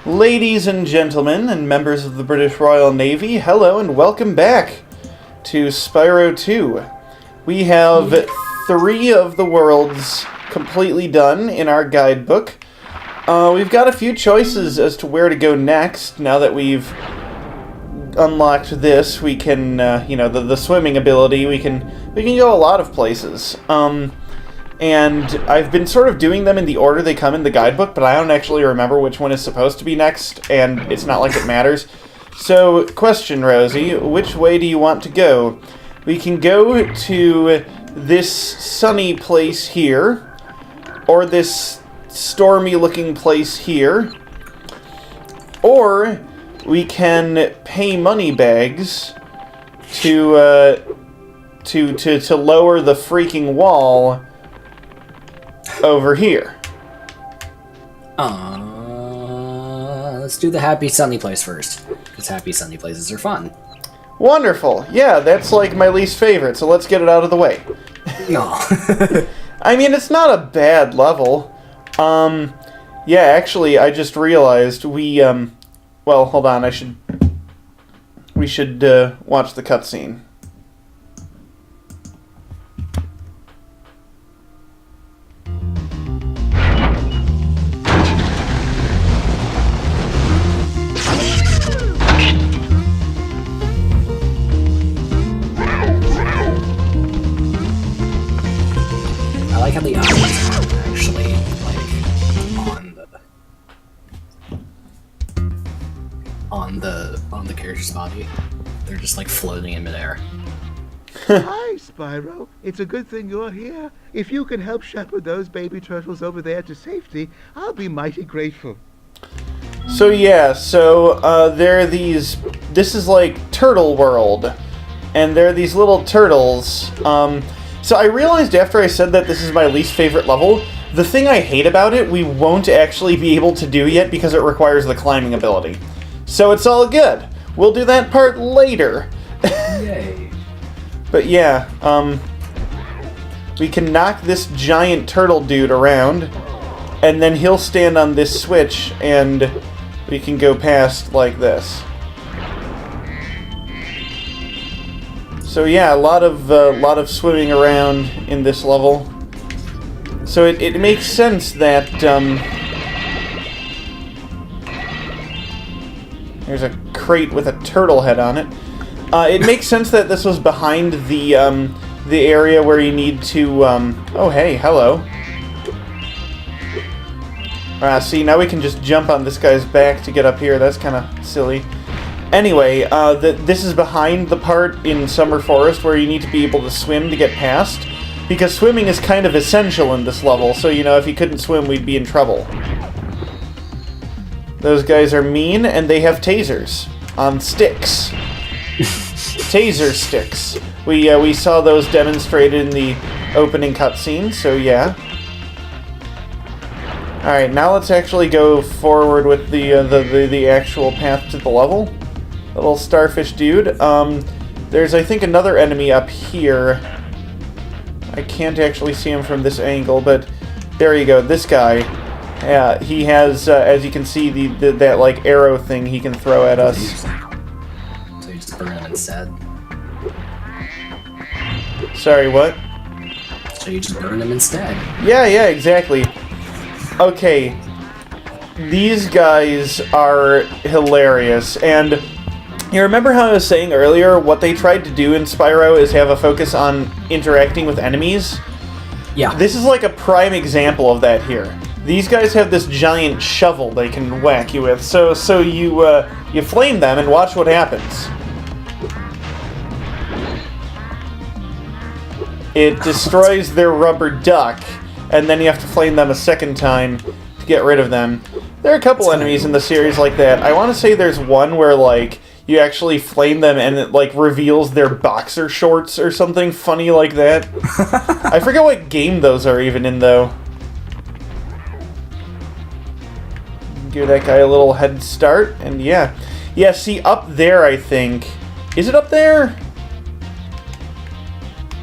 Ladies and gentlemen, and members of the British Royal Navy, hello and welcome back to Spyro 2. We have 3 of the worlds completely done in our guidebook. We've got a few choices as to where to go next. Now that we've unlocked this, we can, the swimming ability, we can go a lot of places. And I've been sort of doing them in the order they come in the guidebook, but I don't actually remember which one is supposed to be next, and it's not like it matters. So, question, Rosie, which way do you want to go? We can go to this sunny place here, or this stormy-looking place here, or we can pay money bags to lower the freaking wall over here. Let's do the happy sunny place first, because happy sunny places are fun. Wonderful. Yeah, that's like my least favorite, so let's get it out of the way. No. I mean, it's not a bad level. Yeah, actually, I just realized well, hold on, we should watch the cutscene. I like how the eyes aren't actually, on the character's body. They're just, like, floating in midair. Hi, Spyro. It's a good thing you're here. If you can help shepherd those baby turtles over there to safety, I'll be mighty grateful. So yeah, there are these... This is like Turtle World, and there are these little turtles. So I realized after I said that this is my least favorite level, the thing I hate about it, we won't actually be able to do yet because it requires the climbing ability. So it's all good. We'll do that part later. Yay. But yeah, we can knock this giant turtle dude around, and then he'll stand on this switch, and we can go past like this. So yeah, a lot of swimming around in this level. So it makes sense that there's a crate with a turtle head on it. It makes sense that this was behind the area where you need to oh hey, hello. See, now we can just jump on this guy's back to get up here. That's kind of silly. Anyway, this is behind the part in Summer Forest where you need to be able to swim to get past, because swimming is kind of essential in this level, so, if you couldn't swim, we'd be in trouble. Those guys are mean, and they have tasers on sticks. Taser sticks. We saw those demonstrated in the opening cutscene, so yeah. Alright, now let's actually go forward with the actual path to the level. Little starfish dude. There's, I think, another enemy up here. I can't actually see him from this angle, but there you go. This guy. Yeah, he has, as you can see, that like arrow thing he can throw at us. So you just burn him instead. Sorry, what? So you just burn him instead. Yeah, exactly. Okay. These guys are hilarious, and you remember how I was saying earlier, what they tried to do in Spyro is have a focus on interacting with enemies? Yeah. This is like a prime example of that here. These guys have this giant shovel they can whack you with, so you flame them and watch what happens. It destroys their rubber duck, and then you have to flame them a second time to get rid of them. There are a couple enemies in the series like that. I want to say there's one where, like, you actually flame them and it, like, reveals their boxer shorts or something funny like that. I forget what game those are even in, though. Give that guy a little head start, and yeah. Yeah, see, up there, I think. Is it up there?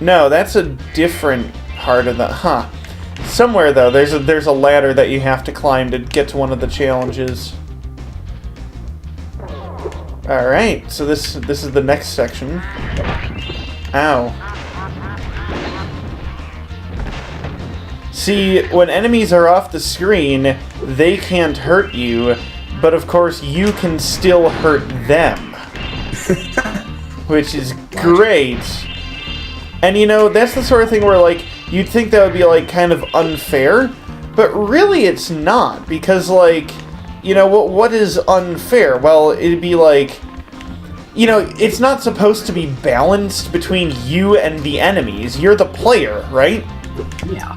No, that's a different part of the... Huh. Somewhere, though, there's a ladder that you have to climb to get to one of the challenges. Alright, so this is the next section. Ow. See, when enemies are off the screen, they can't hurt you, but of course you can still hurt them. Which is great. And you know, that's the sort of thing where, like, you'd think that would be, like, kind of unfair, but really it's not, because, like, you know, what is unfair? Well, it'd be like, you know, it's not supposed to be balanced between you and the enemies. You're the player, right? Yeah.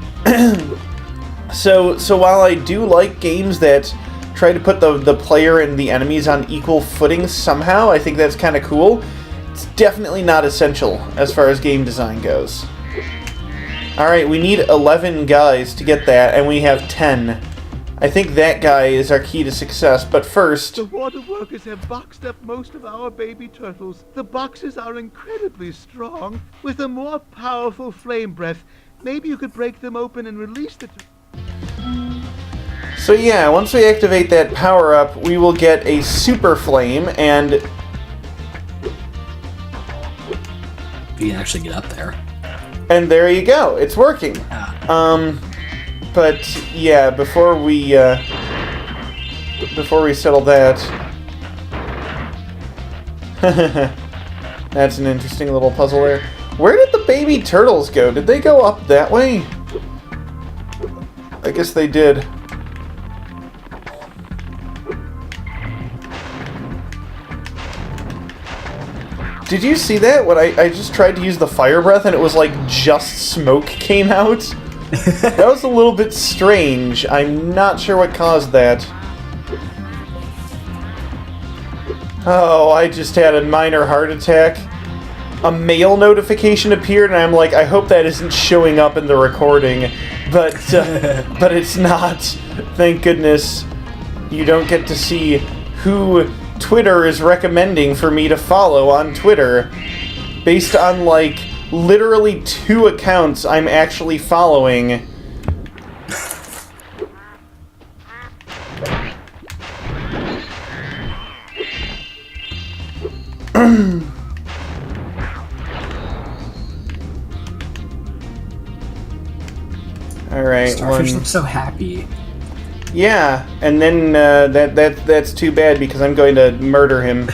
So while I do like games that try to put the player and the enemies on equal footing somehow, I think that's kind of cool. It's definitely not essential as far as game design goes. Alright, we need 11 guys to get that, and we have 10. I think that guy is our key to success, but first... The water workers have boxed up most of our baby turtles. The boxes are incredibly strong. With a more powerful flame breath, maybe you could break them open and release the... So yeah, once we activate that power-up, we will get a super flame, and... You can actually get up there. And there you go, it's working. But yeah, before we settle that, that's an interesting little puzzle there. Where did the baby turtles go? Did they go up that way? I guess they did. Did you see that? When I just tried to use the fire breath and it was like just smoke came out? That was a little bit strange. I'm not sure what caused that. Oh, I just had a minor heart attack. A mail notification appeared and I'm like, I hope that isn't showing up in the recording. But it's not. Thank goodness. You don't get to see who Twitter is recommending for me to follow on Twitter. Based on, like, literally 2 accounts I'm actually following. Alright, Starfish looks so happy. Yeah, and then that's too bad because I'm going to murder him.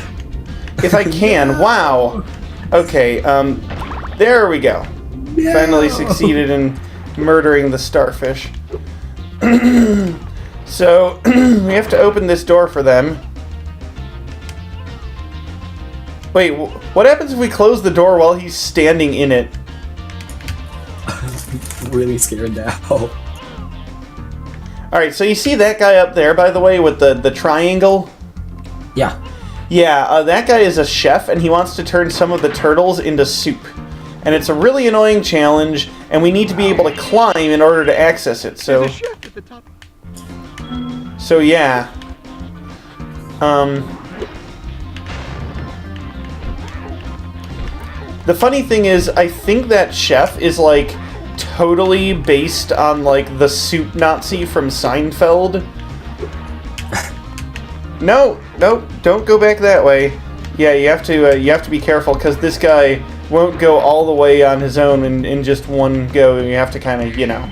If I can. Wow. Okay, there we go. No. Finally succeeded in murdering the starfish. So, we have to open this door for them. Wait, what happens if we close the door while he's standing in it? I'm really scared now. Alright, so you see that guy up there, by the way, with the triangle? Yeah. Yeah, that guy is a chef, and he wants to turn some of the turtles into soup. And it's a really annoying challenge, and we need to be able to climb in order to access it, so... There's a chef at the top. So, yeah. The funny thing is, I think that chef is, like, totally based on, like, the soup Nazi from Seinfeld. No, don't go back that way. Yeah, you have to be careful, because this guy won't go all the way on his own in just one go. You have to kind of, you know...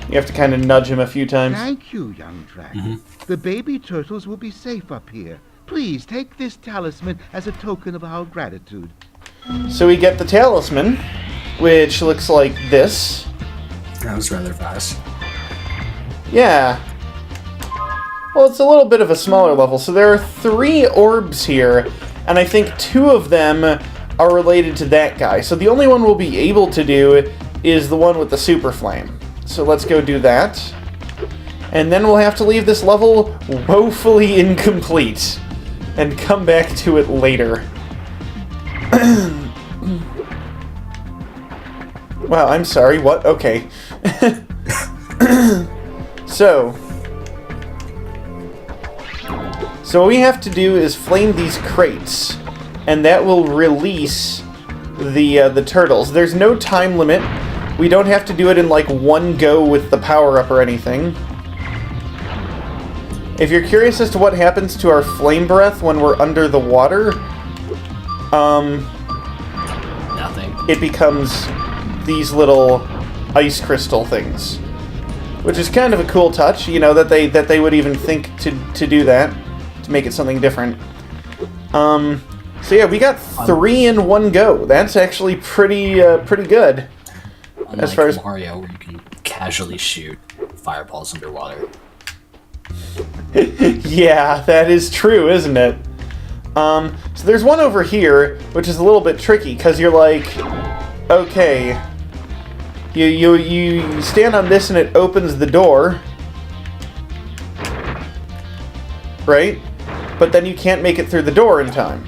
You have to kind of nudge him a few times. Thank you, young dragon. The baby turtles will be safe up here. Please take this talisman as a token of our gratitude. So we get the talisman, which looks like this. That was rather fast. Yeah. Well, it's a little bit of a smaller level. So there are 3 orbs here, and I think 2 of them are related to that guy. So the only one we'll be able to do is the one with the super flame. So let's go do that. And then we'll have to leave this level woefully incomplete and come back to it later. Wow, I'm sorry, what? Okay. So what we have to do is flame these crates, and that will release the turtles. There's no time limit. We don't have to do it in, like, one go with the power-up or anything. If you're curious as to what happens to our flame breath when we're under the water, Nothing. it becomes these little ice crystal things, which is kind of a cool touch. You know, that they would even think to do that, to make it something different. So yeah, we got 3 in one go. That's actually pretty good. Unlike As far as Mario, where you can casually shoot fireballs underwater. Yeah, that is true, isn't it? So there's one over here, which is a little bit tricky, because you're like, okay, you stand on this and it opens the door, right? But then you can't make it through the door in time.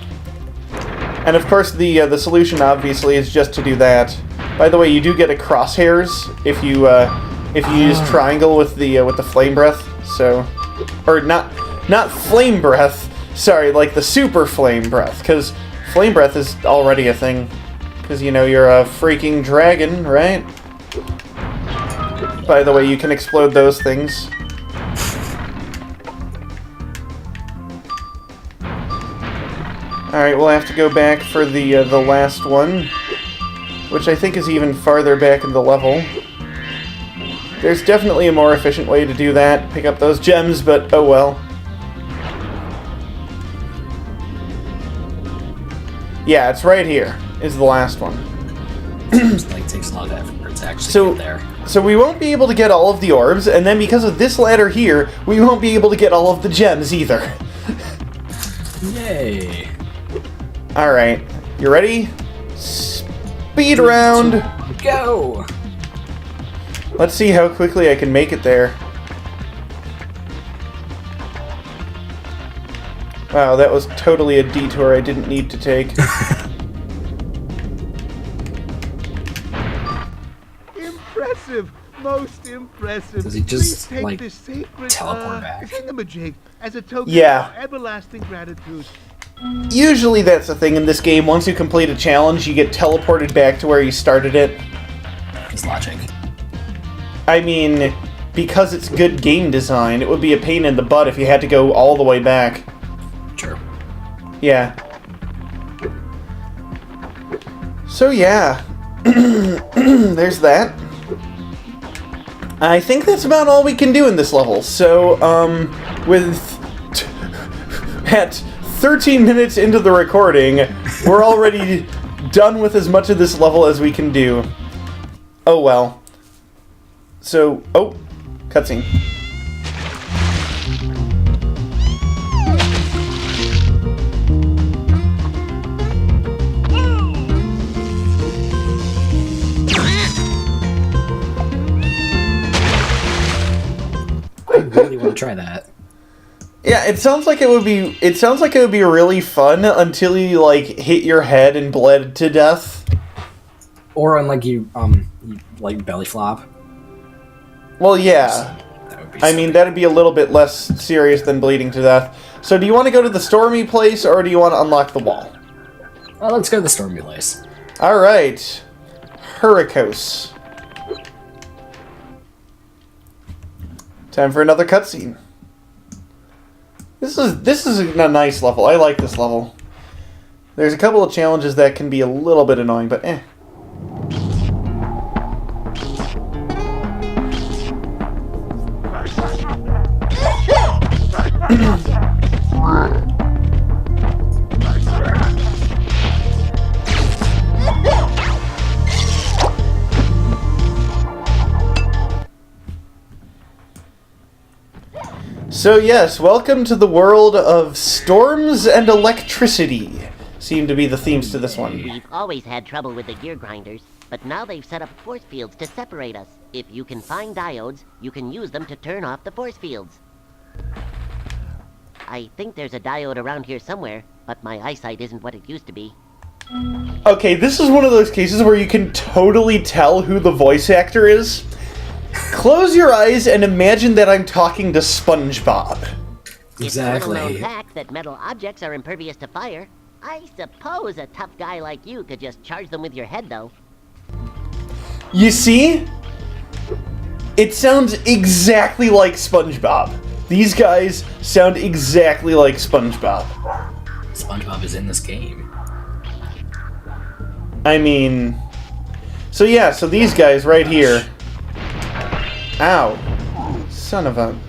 And of course, the solution obviously is just to do that. By the way, you do get a crosshairs if you use triangle with the flame breath. So, or not flame breath. Sorry, like the super flame breath, because flame breath is already a thing. Because you know you're a freaking dragon, right? By the way, you can explode those things. Alright, we'll have to go back for the last one, which I think is even farther back in the level. There's definitely a more efficient way to do that, pick up those gems, but oh well. Yeah, it's right here, is the last one. Seems like it takes a lot of effort for it to actually get there. So we won't be able to get all of the orbs, and then because of this ladder here, we won't be able to get all of the gems either. Yay! Alright, you ready? Speed round! Go! Let's see how quickly I can make it there. Wow, that was totally a detour I didn't need to take. Impressive! Most impressive. Does he just, Please take like, this sacred, teleport back? thingamajig as a token Yeah. of our everlasting gratitude. Usually that's the thing in this game. Once you complete a challenge, you get teleported back to where you started it. It's logic. I mean, because it's good game design, it would be a pain in the butt if you had to go all the way back. Sure. Yeah. So yeah, there's that. I think that's about all we can do in this level. So, at 13 minutes into the recording, we're already done with as much of this level as we can do. Oh well. So, oh, cutscene. I really want to try that. Yeah, it sounds like it would be. It sounds like it would be really fun until you like hit your head and bled to death. Or unlike you like belly flop. Well, yeah. That would be I mean, that'd be a little bit less serious than bleeding to death. So, do you want to go to the stormy place, or do you want to unlock the wall? Well, let's go to the stormy place. All right, Hurricos. Time for another cutscene. This is a nice level. I like this level. There's a couple of challenges that can be a little bit annoying, but eh. So yes, welcome to the world of storms and electricity. Seem to be the themes to this one. We've always had trouble with the gear grinders, but now they've set up force fields to separate us. If you can find diodes, you can use them to turn off the force fields. I think there's a diode around here somewhere, but my eyesight isn't what it used to be. Okay, this is one of those cases where you can totally tell who the voice actor is. Close your eyes and imagine that I'm talking to Spongebob. It's a little known Exactly. fact that metal objects are impervious to fire. I suppose a tough guy like you could just charge them with your head, though. You see? It sounds exactly like SpongeBob. These guys sound exactly like SpongeBob. SpongeBob is in this game. I mean... So yeah, so these guys right here... Ow. Son of a...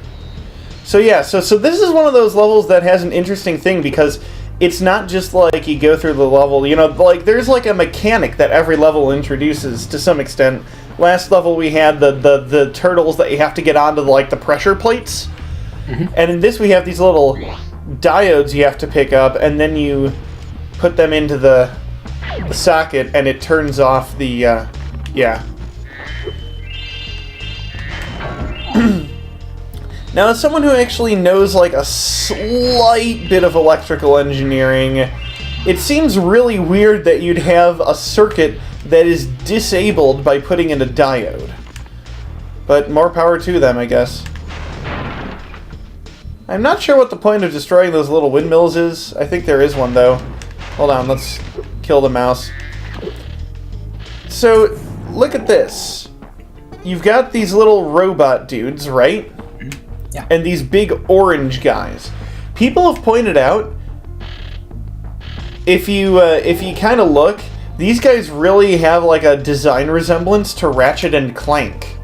So yeah, so this is one of those levels that has an interesting thing, because it's not just like you go through the level, you know, like there's like a mechanic that every level introduces to some extent. Last level we had the turtles that you have to get onto like the pressure plates. Mm-hmm. And in this we have these little diodes you have to pick up, and then you put them into the socket and it turns off the, yeah. Now, as someone who actually knows, like, a slight bit of electrical engineering, it seems really weird that you'd have a circuit that is disabled by putting in a diode. But more power to them, I guess. I'm not sure what the point of destroying those little windmills is. I think there is one, though. Hold on, let's kill the mouse. So, look at this. You've got these little robot dudes, right? Yeah. And these big orange guys. People have pointed out, if you kind of look, these guys really have like a design resemblance to Ratchet and Clank,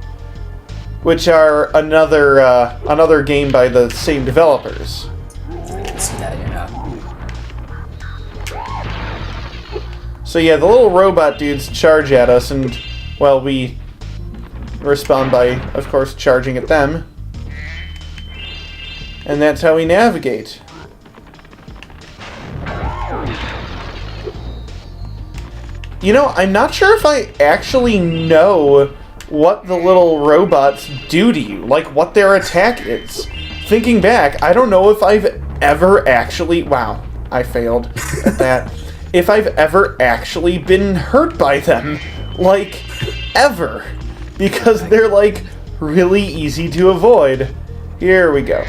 which are another game by the same developers. I can see that, yeah. So yeah, the little robot dudes charge at us, and well, we respond by, of course, charging at them. And that's how we navigate. You know, I'm not sure if I actually know what the little robots do to you, like what their attack is. Thinking back, I don't know if I've ever actually... Wow, I failed at that. If I've ever actually been hurt by them. Like, ever. Because they're, like, really easy to avoid. Here we go.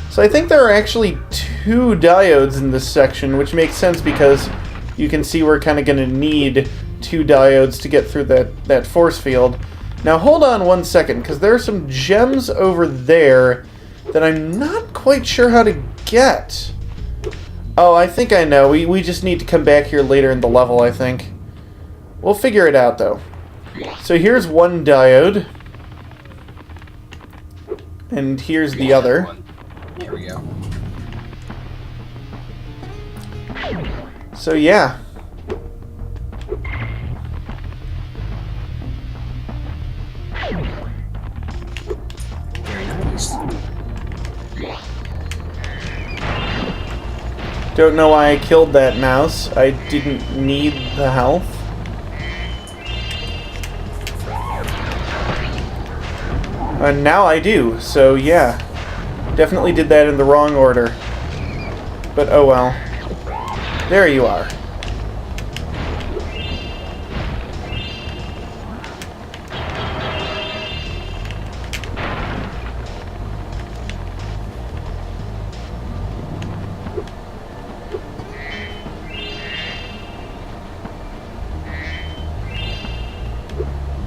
So I think there are actually 2 diodes in this section, which makes sense because you can see we're kind of going to need 2 diodes to get through that force field. Now hold on one second, because there are some gems over there that I'm not quite sure how to get. Oh, I think I know. We just need to come back here later in the level, I think. We'll figure it out, though. So here's one diode. And here's the other. Here we go. So yeah. Very nice. Don't know why I killed that mouse. I didn't need the health. And now I do, so yeah. Definitely did that in the wrong order. But oh well. There you are.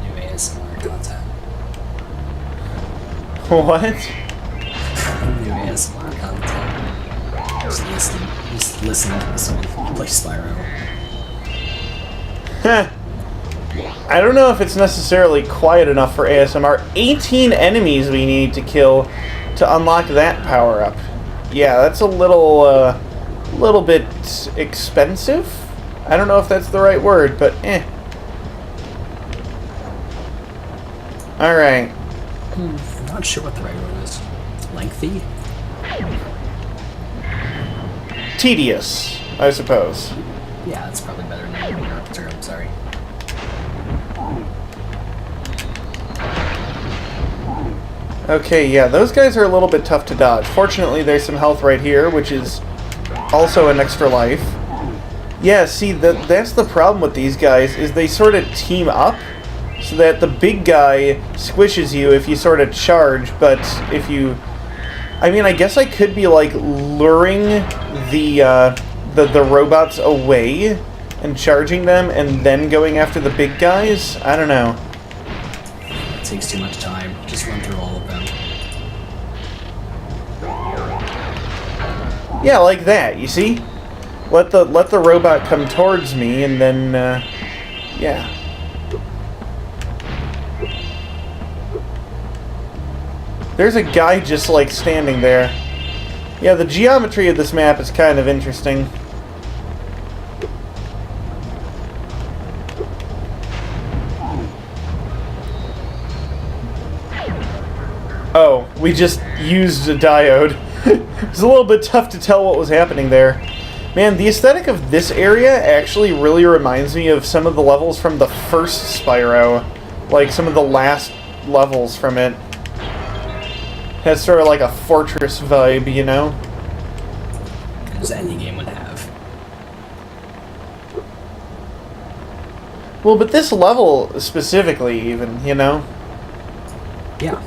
New ASMR content. What? New ASMR content. Just listen to someone play Spyro. Heh. I don't know if it's necessarily quiet enough for ASMR. 18 enemies we need to kill to unlock that power-up. Yeah, that's a little bit expensive? I don't know if that's the right word, but eh. Alright. I'm not sure what the right word is. Lengthy? Tedious, I suppose. Yeah, that's probably better than the term, sorry. Okay, yeah, those guys are a little bit tough to dodge. Fortunately, there's some health right here, which is also an extra life. Yeah, see, that's the problem with these guys, is they sort of team up, so that the big guy squishes you if you sort of charge, but if you... I mean, I guess I could be, like, luring the robots away and charging them and then going after the big guys? I don't know. It's takes too much time. Just run through all of them. Yeah, like that, you see? Let the robot come towards me, and then, yeah. There's a guy just, like, standing there. Yeah, the geometry of this map is kind of interesting. Oh, we just used a diode. It was a little bit tough to tell what was happening there. Man, the aesthetic of this area actually really reminds me of some of the levels from the first Spyro. Like, some of the last levels from it. Has sort of like a fortress vibe, you know? As any game would have. Well, but this level specifically, even, you know? Yeah.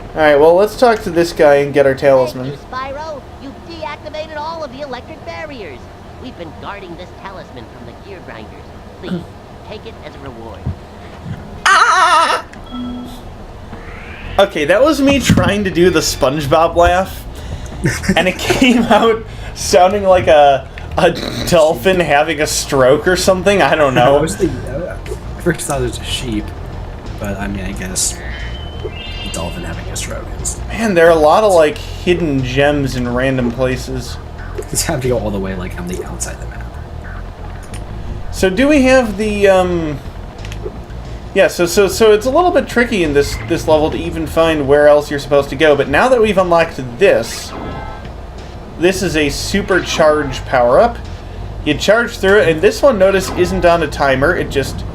Alright, well, let's talk to this guy and get our talisman. Thank you, Spyro. You've deactivated all of the electric barriers. We've been guarding this talisman from the gear grinders. Please, take it as a reward. Okay, that was me trying to do the Spongebob laugh, and it came out sounding like a dolphin having a stroke or something. I don't know. I first thought it was a sheep, but I mean, I guess a dolphin having a stroke is. Man, there are a lot of like hidden gems in random places. Just have to go all the way like on the outside of the map. So do we have the yeah, so it's a little bit tricky in this level to even find where else you're supposed to go, but now that we've unlocked this is a supercharge power-up. You charge through it, and this one, notice, isn't on a timer. It just,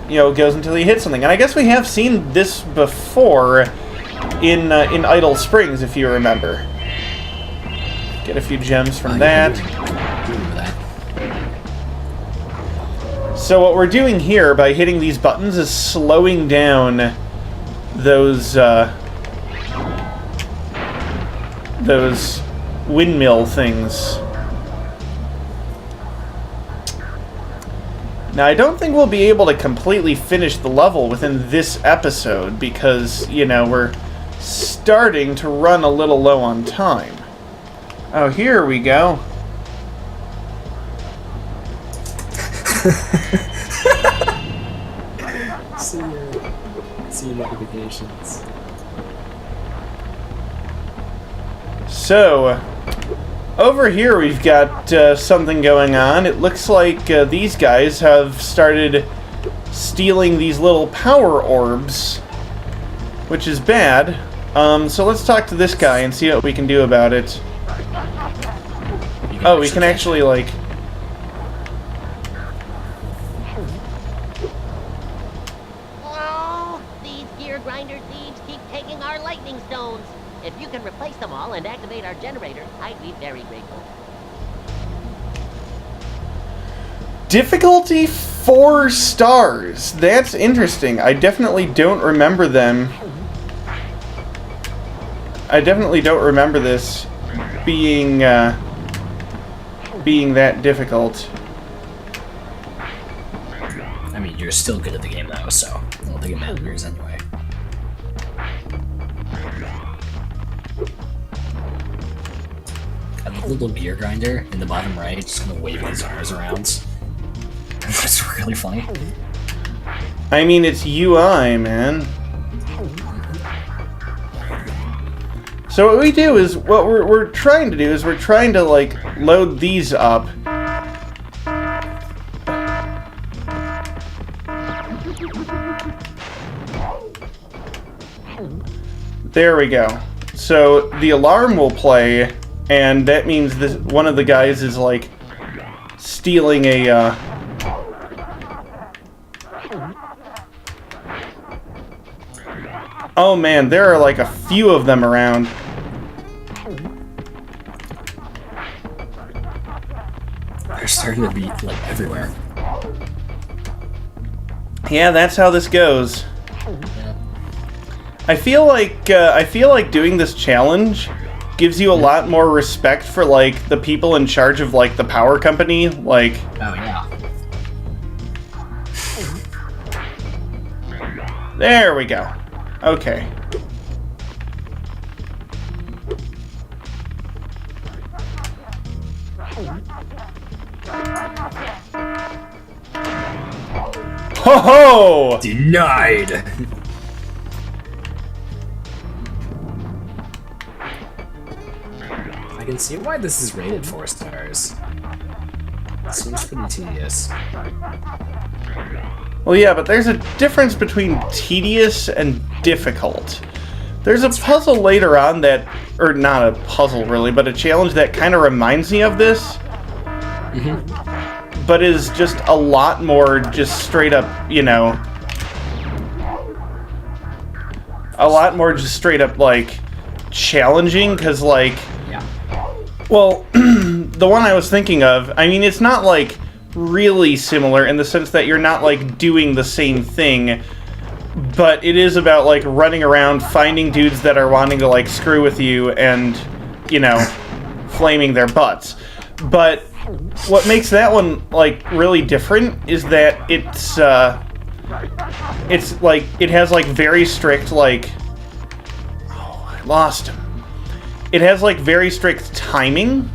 you know, goes until you hit something. And I guess we have seen this before in Idle Springs, if you remember. Get a few gems from that. I remember that. So what we're doing here by hitting these buttons is slowing down those windmill things. Now, I don't think we'll be able to completely finish the level within this episode because, you know, we're starting to run a little low on time. Oh, here we go. See your notifications. So, over here we've got something going on. It looks like these guys have started stealing these little power orbs, which is bad. So let's talk to this guy and see what we can do about it. Oh, we can actually, like... Oh, these gear grinder thieves keep taking our lightning stones. If you can replace them all and activate our generator, I'd be very grateful. Difficulty 4 stars. That's interesting. I definitely don't remember them. I definitely don't remember this being that difficult. I mean, you're still good at the game though, so I don't think it matters anyway. Got the little gear grinder in the bottom right, just kind of waving his arms around. That's really funny. I mean, it's UI, man. So what we do is, what we're trying to do is we're trying to, like, load these up. There we go. So the alarm will play, and that means this one of the guys is, like, stealing a, Oh man, there are like a few of them around. They're starting to be like everywhere. Yeah, that's how this goes. I feel like doing this challenge gives you a lot more respect for like the people in charge of like the power company. Like, Oh yeah. There we go. Okay. Ho ho! Denied! I can see why this is rated 4 stars. Seems pretty tedious. Well, yeah, but there's a difference between tedious and difficult. There's a puzzle later on that, or not a puzzle really, but a challenge that kind of reminds me of this. But is just a lot more just straight up, you know, a lot more just straight up, like, challenging, because, like, well, the one I was thinking of, I mean, it's not, like, really similar in the sense that you're not, like, doing the same thing, but it is about, like, running around, finding dudes that are wanting to, like, screw with you and, you know, flaming their butts. But what makes that one, like, really different is that it's like, it has, like, very strict, like, oh, I lost him. It has, like, very strict timing.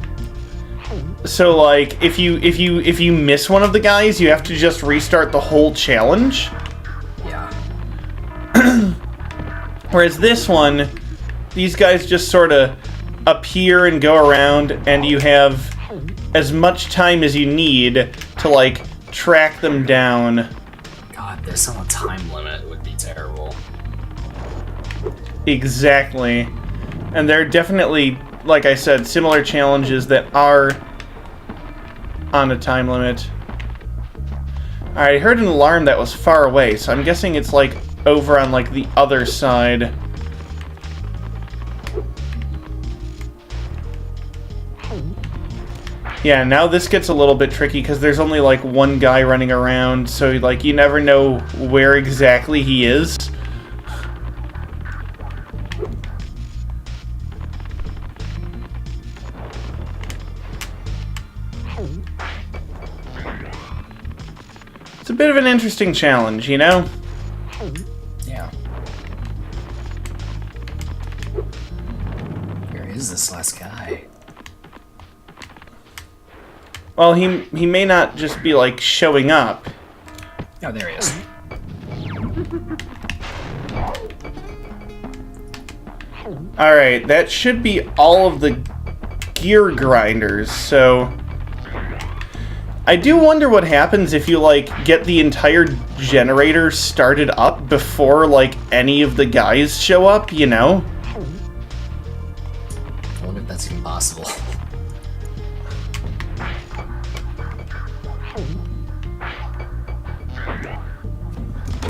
So, like, if you miss one of the guys, you have to just restart the whole challenge. Yeah. Whereas this one, these guys just sort of appear and go around, and you have as much time as you need to, like, track them down. God, this on a time limit would be terrible. Exactly. And there are definitely, like I said, similar challenges that are on a time limit. Alright, I heard an alarm that was far away, so I'm guessing it's, like, over on, like, the other side. Yeah, now this gets a little bit tricky because there's only, like, one guy running around, so, like, you never know where exactly he is. It's a bit of an interesting challenge, you know? Yeah. Where is this last guy? Well, he may not just be, like, showing up. Oh, there he is. Alright, that should be all of the gear grinders, so I do wonder what happens if you, like, get the entire generator started up before, like, any of the guys show up, you know? I wonder if that's even possible.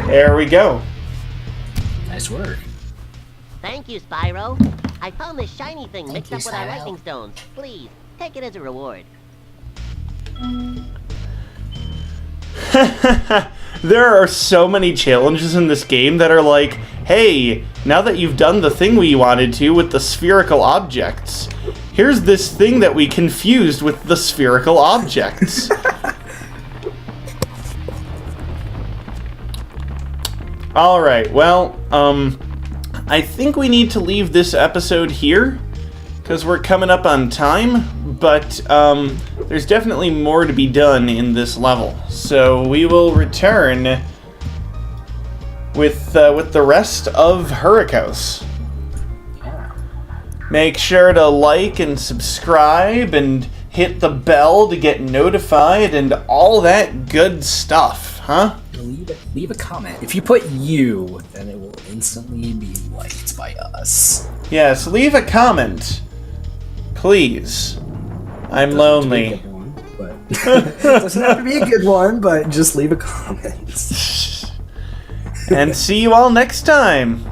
There we go. Nice work. Thank you, Spyro. I found this shiny thing mixed up with our lightning stones. Please, take it as a reward. There are so many challenges in this game that are like, hey, now that you've done the thing we wanted to with the spherical objects, here's this thing that we confused with the spherical objects. Alright, well, I think we need to leave this episode here, because we're coming up on time, but there's definitely more to be done in this level. So we will return with the rest of Hurricos. Yeah. Make sure to like and subscribe and hit the bell to get notified and all that good stuff, huh? Leave a comment. If you put you, then it will instantly be liked by us. Yes, leave a comment. Please. I'm lonely. Doesn't have to be a good one, but just leave a comment. And see you all next time.